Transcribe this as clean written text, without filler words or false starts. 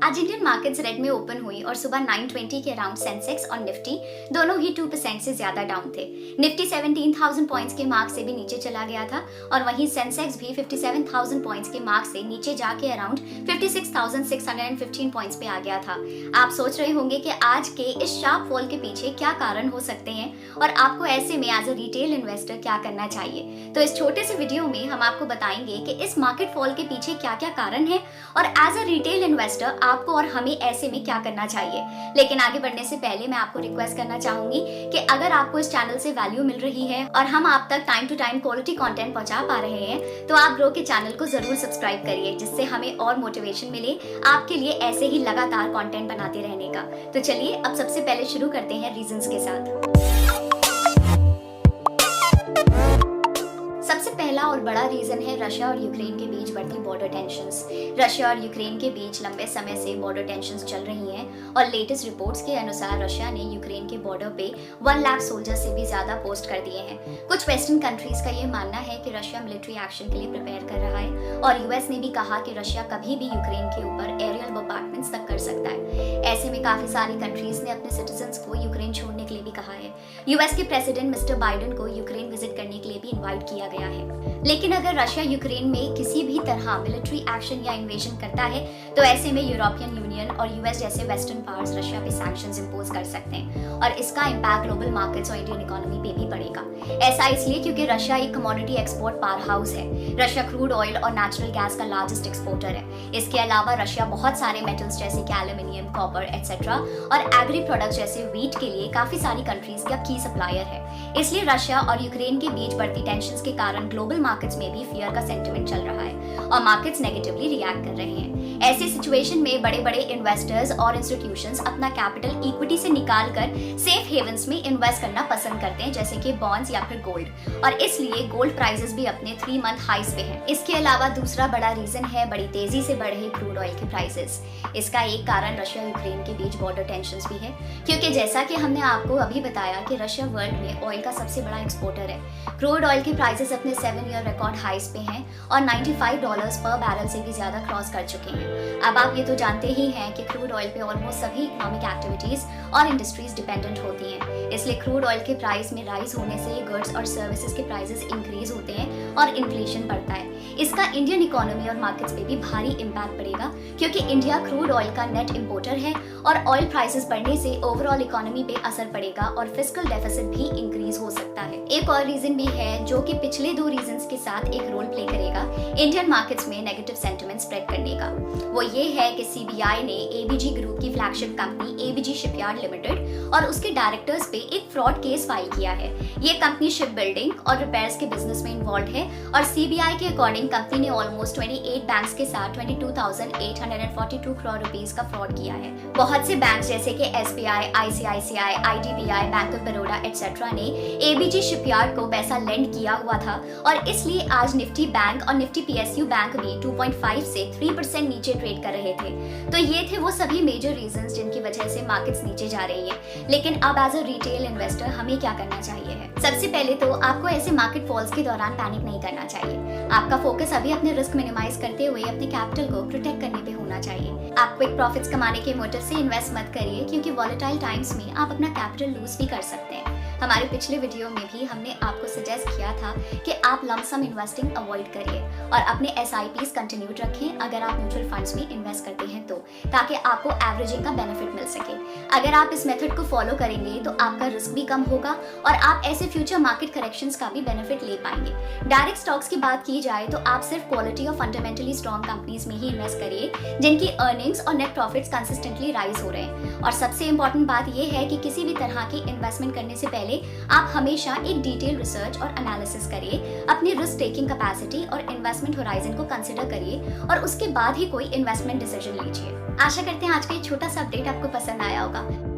आज Indian markets red में open हुई और सुबह 9:20 के अराउंड सेंसेक्स और निफ्टी दोनों ही 2% से ज्यादा डाउन थे। निफ्टी 17,000 पॉइंट्स के मार्क से भी नीचे चला गया था और वहीं सेंसेक्स भी 57,000 पॉइंट्स के मार्क से नीचे जाके अराउंड 56,615 पॉइंट्स पे आ गया था। आप सोच रहे होंगे कि आज के इस शार्प फॉल के पीछे क्या कारण हो सकते हैं और आपको ऐसे में एज अ रिटेल इन्वेस्टर क्या करना चाहिए। तो इस छोटे से वीडियो में हम आपको बताएंगे कि इस मार्केट फॉल के पीछे क्या क्या कारण है और एज अ रिटेल इन्वेस्टर आपको और हमें ऐसे में क्या करना चाहिए। लेकिन आगे बढ़ने से पहले मैं आपको रिक्वेस्ट करना चाहूंगी कि अगर आपको इस चैनल से वैल्यू मिल रही है और हम आप तक time to time quality content पहुंचा पा रहे हैं तो आप ग्रो के चैनल को जरूर सब्सक्राइब करिए, जिससे हमें और मोटिवेशन मिले आपके लिए ऐसे ही लगातार कंटेंट बनाते रहने का। तो चलिए अब सबसे पहले शुरू करते हैं रीजंस के साथ। सबसे पहला और बड़ा रीजन है रशिया और यूक्रेन के बीच बढ़ती बॉर्डर टेंशंस। रशिया और यूक्रेन के बीच लंबे समय से बॉर्डर टेंशंस चल रही हैं और लेटेस्ट रिपोर्ट्स के अनुसार रशिया ने यूक्रेन के बॉर्डर पे 1 लाख सोल्जर्स से भी ज्यादा पोस्ट कर दिए हैं। कुछ वेस्टर्न कंट्रीज का ये मानना है कि रशिया मिलिट्री एक्शन के लिए प्रिपेयर कर रहा है और यूएस ने भी कहा कि रशिया कभी भी यूक्रेन के ऊपर एरियल बॉम्बार्डमेंट्स तक कर सकता है। ऐसे में काफी सारी कंट्रीज ने अपने सिटीजन्स को यूक्रेन छोड़ने के लिए भी कहा है। यूएस के प्रेसिडेंट मिस्टर बाइडेन को यूक्रेन विजिट करने के लिए भी इन्वाइट किया गया है। लेकिन अगर रशिया यूक्रेन में किसी भी तरह मिलिट्री एक्शन या इन्वेजन करता है तो ऐसे में यूरोपियन यूनियन और यूएस जैसे वेस्टर्न पावर्स रशिया पे सैंक्शंस इंपोज कर सकते हैं और इसका इम्पैक्ट ग्लोबल मार्केट्स और इंडियन इकोनॉमी पे भी पड़ेगा। ऐसा इसलिए क्योंकि रशिया एक कमोडिटी एक्सपोर्ट पावर हाउस है। रशिया क्रूड ऑयल और नेचुरल गैस का लार्जेस्ट एक्सपोर्टर है। इसके अलावा रशिया बहुत सारे मेटल्स जैसे कि एल्यूमिनियम, कॉपर एक्सेट्रा और एग्री प्रोडक्ट्स जैसे व्हीट के लिए काफी सारी कंट्रीज का की सप्लायर है। इसलिए रशिया और यूक्रेन के बीच बढ़ती टेंशंस के कारण ग्लोबल मार्केट्स में भी फियर का सेंटिमेंट चल रहा है और मार्केट्स नेगेटिवली रिएक्ट कर रहे हैं। ऐसी सिचुएशन में बड़े बड़े इन्वेस्टर्स और इंस्टीट्यूशंस अपना कैपिटल इक्विटी से निकालकर सेफ हेवंस में इन्वेस्ट करना पसंद करते हैं, जैसे कि बॉन्ड्स या फिर गोल्ड, और इसलिए गोल्ड प्राइसेस भी अपने 3 मंथ हाईज पे हैं। इसके अलावा दूसरा बड़ा रीजन है बड़ी तेजी से बढ़ रहे क्रूड ऑयल के प्राइसेस। इसका एक कारण रशिया यूक्रेन के बीच बॉर्डर टेंशंस भी है, क्योंकि जैसा कि हमने आपको अभी बताया कि रशिया वर्ल्ड में ऑयल का सबसे बड़ा एक्सपोर्टर है। क्रूड ऑयल के प्राइसेस अपने 7 ईयर रिकॉर्ड हाईज पे हैं और $95 पर बैरल से भी ज्यादा क्रॉस कर चुके हैं। अब आप ये तो जानते ही हैं कि क्रूड ऑयल पे ऑलमोस्ट सभी इकोनॉमिक एक्टिविटीज और इंडस्ट्रीज डिपेंडेंट होती हैं। इसलिए क्रूड ऑयल के प्राइस में राइज होने से गुड्स और सर्विसेज के प्राइसेस इंक्रीज होते हैं और इन्फ्लेशन बढ़ता है। इसका इंडियन इकोनॉमी और मार्केट्स पे भी भारी इम्पैक्ट पड़ेगा, क्योंकि इंडिया क्रूड ऑयल का नेट इंपोर्टर है और ऑयल प्राइसेस बढ़ने से ओवरऑल इकोनॉमी पे असर पड़ेगा और फिस्कल डेफिसिट भी इंक्रीज हो सकता है। एक और रीजन भी है जो कि पिछले 2 रीजंस के साथ एक रोल प्ले करेगा इंडियन मार्केट्स में नेगेटिव सेंटिमेंट स्प्रेड करने का। वो ये है कि सीबीआई ने एबीजी ग्रुप की flagship company ABG shipyard limited और उसके डायरेक्टर्स पे एक फ्रॉड केस फाइल किया है। ये कंपनी शिप बिल्डिंग और रिपेयर्स के बिजनेस में इन्वॉल्व है और सीबीआई के अकॉर्डिंग कंपनी ने ऑलमोस्ट 28 बैंक्स के साथ 22,842 करोड़ रुपीस का फ्रॉड किया है। बहुत से बैंक जैसे कि SBI, ICICI, IDBI, bank of Baroda etcetera ने एबीजी शिपयार्ड को पैसा लेंड किया हुआ था और इसलिए आज निफ्टी बैंक और निफ्टी पीएसयू बैंक भी 2.5 से 3% नीचे ट्रेड कर रहे थे। तो ये थे वो सभी मेजर रीजंस जिनकी वजह से मार्केट्स नीचे जा रही है। लेकिन अब एज अ रिटेल इन्वेस्टर हमें क्या करना चाहिए है? सबसे पहले तो आपको ऐसे मार्केट फॉल्स के दौरान पैनिक नहीं करना चाहिए। आपका फोकस अभी अपने रिस्क मिनिमाइज करते हुए अपने कैपिटल को प्रोटेक्ट करने पे होना चाहिए। आप क्विक प्रॉफिट्स कमाने के मोटिव से इन्वेस्ट मत करिए, क्योंकि वॉलेटाइल टाइम्स में आप अपना कैपिटल लूज भी कर सकते हैं। हमारे पिछले वीडियो में भी हमने आपको सजेस्ट किया था कि आप लमसम इन्वेस्टिंग अवॉइड करिए और अपने एसआईपीज कंटिन्यूड रखें अगर आप म्यूचुअल फंड्स में इन्वेस्ट करते हैं तो, ताकि आपको एवरेजिंग का बेनिफिट मिल सके। अगर आप इस मेथड को फॉलो करेंगे तो आपका रिस्क भी कम होगा और आप ऐसे फ्यूचर मार्केट करेक्शंस का भी बेनिफिट ले पाएंगे। डायरेक्ट स्टॉक्स की बात की जाए तो आप सिर्फ क्वालिटी और फंडामेंटली स्ट्रॉन्ग कंपनीज में ही इन्वेस्ट करिए जिनकी अर्निंग्स और नेट प्रॉफिट्स कंसिस्टेंटली राइज हो रहे हैं। और सबसे इंपॉर्टेंट बात यह है कि किसी भी तरह की इन्वेस्टमेंट करने से पहले आप हमेशा एक डिटेल रिसर्च और एनालिसिस करिए, अपनी रिस्क टेकिंग कैपेसिटी और इन्वेस्टमेंट होराइजन को कंसीडर करिए और उसके बाद ही कोई इन्वेस्टमेंट डिसीजन लीजिए। आशा करते हैं आज का ये छोटा सा अपडेट आपको पसंद आया होगा।